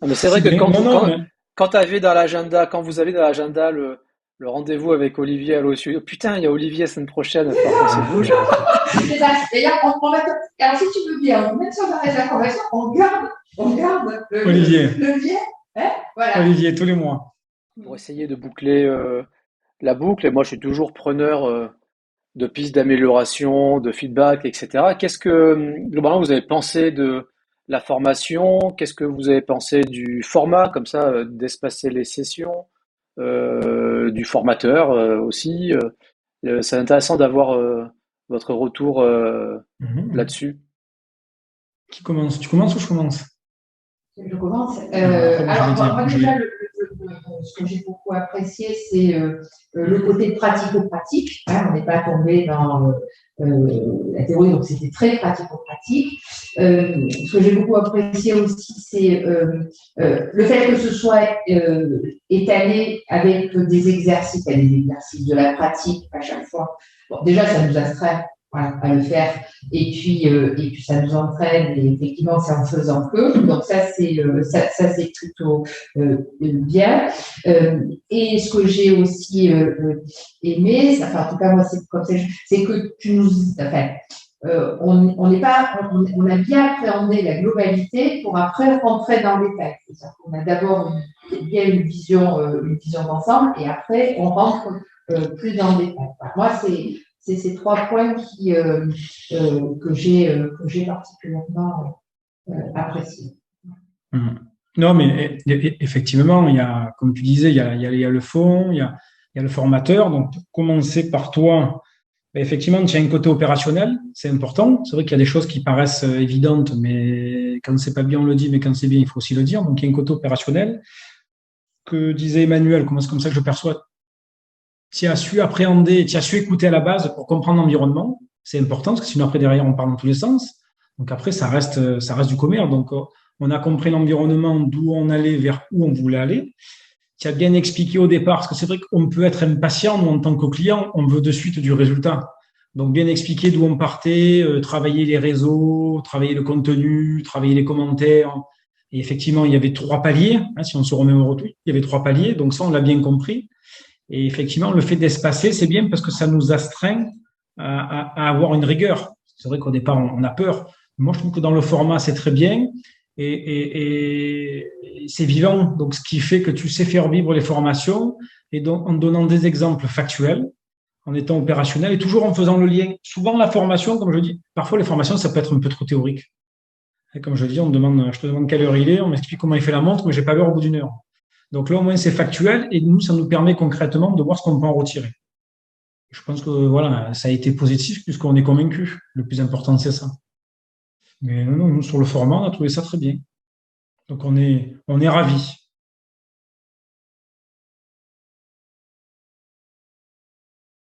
Ah, mais c'est vrai Si que bien, non, non, mais quand t'avais dans l'agenda, quand vous avez dans l'agenda le rendez-vous avec Olivier à l'OSU, oh, putain, il y a Olivier la semaine prochaine, il va falloir qu'on se bouge. C'est ça. Et là, on va alors, si tu veux bien, même si on arrête la formation, on garde Olivier, le lien. Hein, voilà. Olivier, tous les mois. Pour essayer de boucler la boucle. Et moi, je suis toujours preneur de pistes d'amélioration, de feedback, etc. Qu'est-ce que, globalement, vous avez pensé de la formation? Qu'est-ce que vous avez pensé du format, comme ça, d'espacer les sessions, du formateur aussi? C'est intéressant d'avoir votre retour Mhm. là-dessus. Qui commence? Tu commences ou je commence? Je commence. Après, moi, je vais Alors, dire. moi, déjà, ce que j'ai beaucoup apprécié, c'est le côté pratico-pratique. Hein, on n'est pas tombé dans la théorie, donc c'était très pratico-pratique. Ce que j'ai beaucoup apprécié aussi, c'est le fait que ce soit étalé avec des exercices, il y a des exercices de la pratique à chaque fois. Bon, déjà, ça nous astreint, voilà, à le faire. Et puis ça nous entraîne, et effectivement, c'est en faisant que. Donc, ça c'est plutôt bien. Et ce que j'ai aussi aimé, enfin, en tout cas, moi, c'est comme ça, c'est que tu nous. Enfin, on n'est pas, on a bien appréhendé la globalité pour après rentrer dans le détail. C'est-à-dire qu'on a d'abord bien une vision d'ensemble, et après, on rentre plus dans le détail. Voilà. Moi, c'est ces trois points que j'ai particulièrement appréciés. Mhm. Non, mais effectivement, il y a, comme tu disais, il y a le fond, il y a le formateur. Donc, pour commencer par toi, ben, effectivement, tu as un côté opérationnel, c'est important. C'est vrai qu'il y a des choses qui paraissent évidentes, mais quand c'est pas bien, on le dit, mais quand c'est bien, il faut aussi le dire. Donc, il y a un côté opérationnel. Que disait Emmanuel, c'est comme ça que je perçois, tu as su appréhender, tu as su écouter à la base pour comprendre l'environnement. C'est important parce que sinon après derrière on parle dans tous les sens. Donc après ça reste du commerce. Donc on a compris l'environnement, d'où on allait, vers où on voulait aller. Tu as bien expliqué au départ parce que c'est vrai qu'on peut être impatient, nous en tant que client, on veut de suite du résultat. Donc bien expliquer d'où on partait, travailler les réseaux, travailler le contenu, travailler les commentaires. Et effectivement, il y avait trois paliers. Hein, si on se remet au retour, il y avait trois paliers. Donc ça, on l'a bien compris. Et effectivement, le fait d'espacer, c'est bien parce que ça nous astreint à avoir une rigueur. C'est vrai qu'au départ, on a peur. Moi, je trouve que dans le format, c'est très bien et c'est vivant. Donc, ce qui fait que tu sais faire vivre les formations et donc en donnant des exemples factuels, en étant opérationnel et toujours en faisant le lien. Souvent, la formation, comme je dis, parfois les formations, ça peut être un peu trop théorique. Et comme je dis, on demande, je te demande quelle heure il est, on m'explique comment il fait la montre, mais j'ai pas l'heure au bout d'une heure. Donc là, au moins, c'est factuel et nous, ça nous permet concrètement de voir ce qu'on peut en retirer. Je pense que voilà, ça a été positif puisqu'on est convaincu. Le plus important, c'est ça. Mais non, non, nous, sur le format, on a trouvé ça très bien. Donc on est ravis.